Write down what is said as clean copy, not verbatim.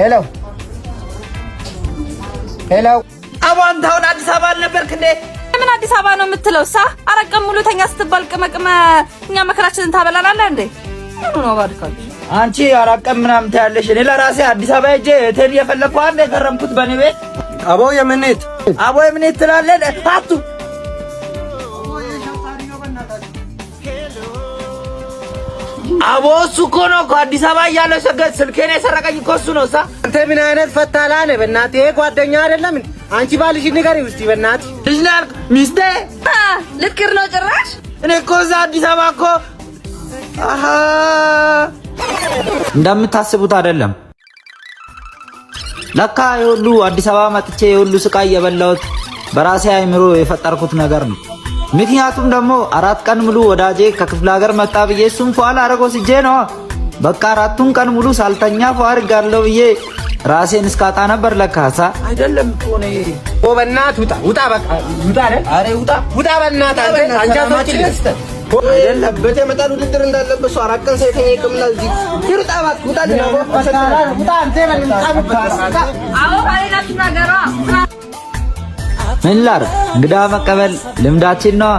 ሄሎ ሄሎ አባን ታውን አዲስ አበባ አልነበርክ እንዴ? ምን አዲስ አበባ ነው የምትለው? አረቀም ሙሉ ተኛ ስትባል ቅመቅመ እኛ መከራችንን ታበላናለህ እንዴ? ምን ነው ባድካል? አንቺ አራቀም ምናምን ታያለሽ። እኔ ለራሴ አዲስ አበባ ሄጄ እቴል የፈለኩ አንዴ ከረምኩት በኔ ቤት። አቦ የምኔት ትላለህ አቱ አቦ እሱ እኮ ነው ከአዲስ አበባ እያለ ሰገድ ስልኬን የሰረቀኝ እኮ እሱ ነው። አንተ ምን አይነት ፈታላ ነህ? በእናትህ ይሄ ጓደኛ አይደለም። አንቺ ባልሽ ንገሪው እስቲ በእናትህ። ልጅ ነህ አልክ ሚስቴ ልክር ነው ጭራሽ። እኔ እኮ እዛ አዲስ አበባ እኮ እንደምታስቡት አይደለም። ለካ የሁሉ አዲስ አበባ መጥቼ የሁሉ ስቃይ የበላሁት በራሴ አይምሮ የፈጠርኩት ነገር ነው። ምክንያቱም ደግሞ 4 ቀን ሙሉ ወዳጄ ከክፍለ ሀገር መጣ ብዬ እሱም ፏል አረጎ ስጄ ነው። በቃ 4ቱን ቀን ሙሉ ሳልተኛ ፏር ጋለው ብዬ ራሴን እስካጣ ነበር። ለካሳ አይደለም እኮ ነው። በእናትህ ውጣ በቃ ውጣ አይደል? አሬ ውጣ በእናትህ አንቺ አትወጪ አይደለም በተመጣጣ ውድድር እንዳለበት 4 ቀን ሳይተኛ ይቀምና እዚህ ይሩጣ እባክህ ውጣ ነው ውጣ አንተ ምን ላድርግ? እንግዳ መቀበል ልምዳችን ነው።